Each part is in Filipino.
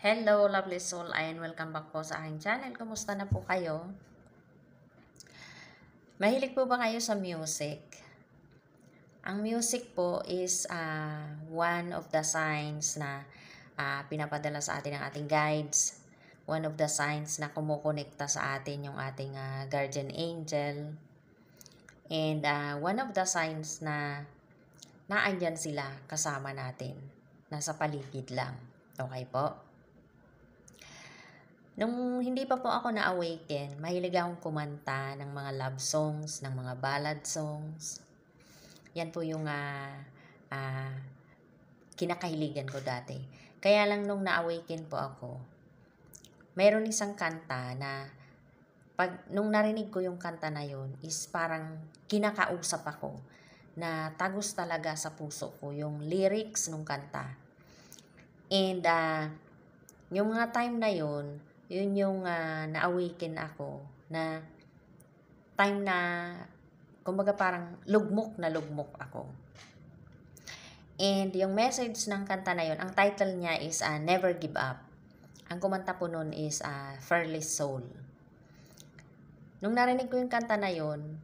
Hello, lovely soul, and welcome back po sa aking channel. Kumusta na po kayo? Mahilig po ba kayo sa music? Ang music po is one of the signs na pinapadala sa atin ng ating guides. One of the signs na kumukonekta sa atin yung ating guardian angel. And one of the signs na naandyan sila kasama natin. Nasa paligid lang. Okay po? Nung hindi pa po ako na-awaken, mahilig akong kumanta ng mga love songs, ng mga ballad songs. Yan po yung kinakahiligan ko dati. Kaya lang nung na-awaken po ako, mayroon isang kanta na nung narinig ko yung kanta na yun is parang kinakausap ako na tagos talaga sa puso ko yung lyrics nung kanta. And yung mga time na yun yung na-awaken ako na time na kumbaga parang lugmok na lugmok ako. And yung message ng kanta na yun, ang title niya is Never Give Up. Ang kumanta po nun is Fearless Soul. Nung narinig ko yung kanta na yun,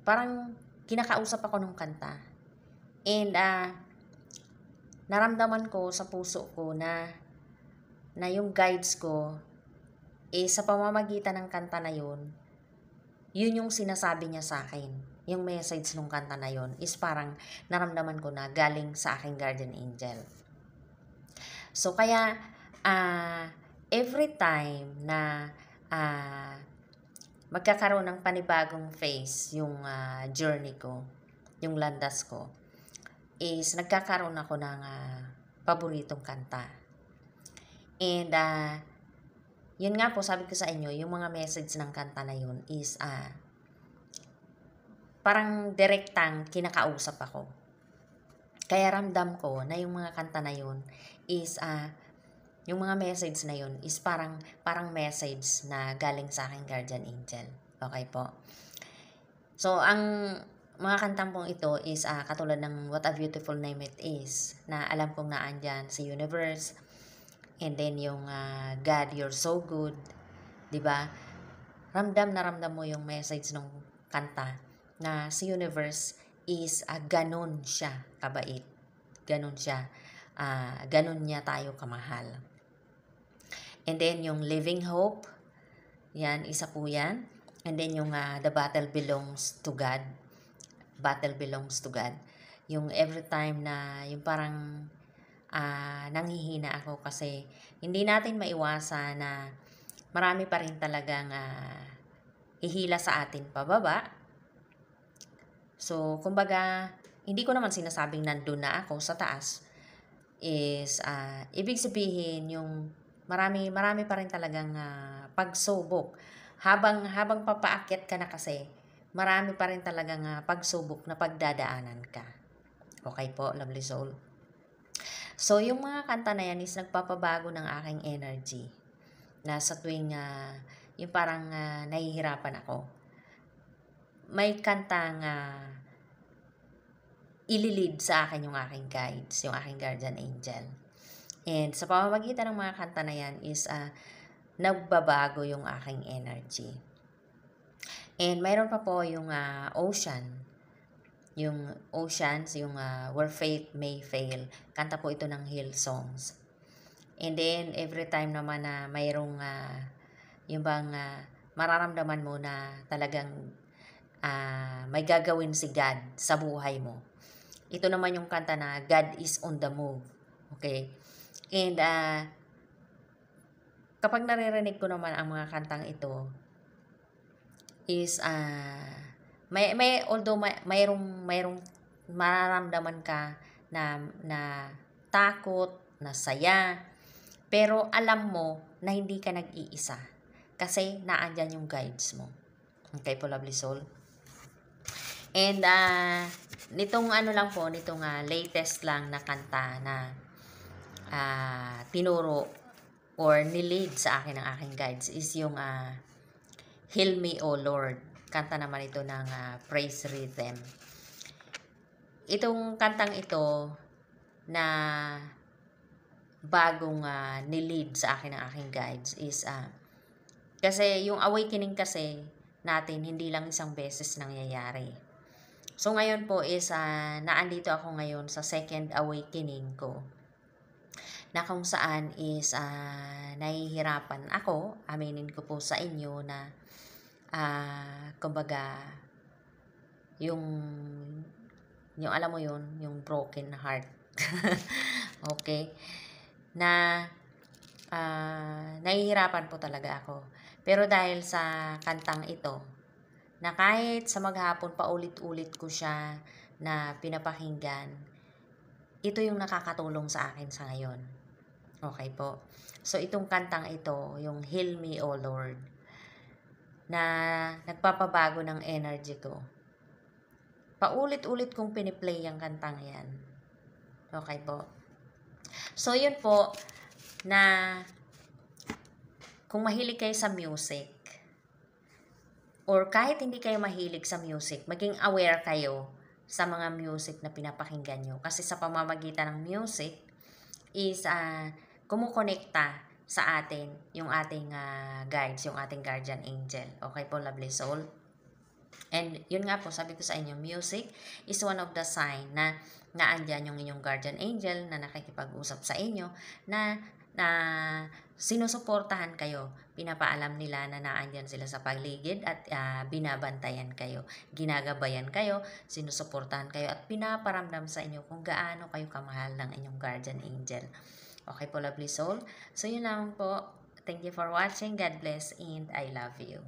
parang kinakausap ako nung kanta. And naramdaman ko sa puso ko na yung guides ko sa pamamagitan ng kanta na yun yung sinasabi niya sa akin. Yung message ng kanta na yun is parang naramdaman ko na galing sa aking guardian angel. So kaya every time na magkakaroon ng panibagong phase yung journey ko, yung landas ko, is nagkakaroon ako ng paboritong kanta. And yun nga po, sabi ko sa inyo, yung mga message ng kanta na yun is parang direktang kinakausap ako. Kaya ramdam ko na yung mga kanta na yun is yung mga message na yun is parang message na galing sa aking guardian angel. Okay po? So, ang mga kantang pong ito is katulad ng What a Beautiful Name It Is, na alam kong naandyan sa universe. And then yung God, You're So Good, 'di ba? Ramdam na ramdam mo yung message ng kanta na si universe is ganun siya kabait. Ganun siya. Ganun niya tayo kamahal. And then yung Living Hope, yan, isa po yan. And then yung The Battle Belongs to God. Battle belongs to God. Yung every time na yung parang nanghihina ako kasi hindi natin maiwasan na marami pa rin talagang ihila sa atin pababa. So, kumbaga, hindi ko naman sinasabing nandun na ako sa taas. Is, ibig sabihin yung marami pa rin talagang pagsubok. Habang papaakyat ka na kasi, marami pa rin talagang pagsubok na pagdadaanan ka. Okay po, lovely soul? So, yung mga kanta na yan is nagpapabago ng aking energy. Na sa tuwing, yung parang nahihirapan ako. May kantang ililid sa akin yung aking guides, yung aking guardian angel. And sa pamamagitan ng mga kanta na yan is nagbabago yung aking energy. And mayroon pa po yung Ocean. Yung Oceans, yung Where Faith May Fail. Kanta po ito ng Hillsongs. And then, every time naman na mayroong yung bang mararamdaman mo na talagang may gagawin si God sa buhay mo. Ito naman yung kanta na God is on the move. Okay? And kapag naririnig ko naman ang mga kantang ito, is although mayroong mararamdaman ka na takot, na saya, pero alam mo na hindi ka nag-iisa kasi naandyan yung guides mo. Okay po, lovely soul? And nitong nitong latest lang na kanta na tinuro or nilid sa akin ng aking guides is yung Heal Me, O Lord. Kanta naman ito ng praise rhythm. Itong kantang ito na bagong nilid sa akin ng aking guides is kasi yung awakening kasi natin hindi lang isang beses nangyayari. So ngayon po is naandito ako ngayon sa second awakening ko na kung saan is nahihirapan ako, aminin ko po sa inyo na kumbaga yung alam mo yun, yung broken heart. Okay? Na nahihirapan po talaga ako. Pero dahil sa kantang ito, na kahit sa maghapon paulit-ulit ko siya na pinapakinggan, ito yung nakakatulong sa akin sa ngayon. Okay po. So itong kantang ito, yung Heal Me, O Lord, na nagpapabago ng energy ko. Paulit-ulit kong piniplay yung kantang yan. Okay po. So yun po, na kung mahilig kayo sa music, or kahit hindi kayo mahilig sa music, maging aware kayo sa mga music na pinapakinggan nyo. Kasi sa pamamagitan ng music is kumukonekta sa atin yung ating guides, yung ating guardian angel. Okay po, lovely soul? And yun nga po, sabi ko sa inyo, music is one of the sign na naandyan yung inyong guardian angel na nakikipag-usap sa inyo na sinusuportahan kayo. Pinapaalam nila na naandyan sila sa paligid at binabantayan kayo, ginagabayan kayo, sinusuportahan kayo at pinaparamdam sa inyo kung gaano kayo kamahal ng inyong guardian angel. Okay po, lovely soul? So yun lang po. Thank you for watching. God bless and I love you.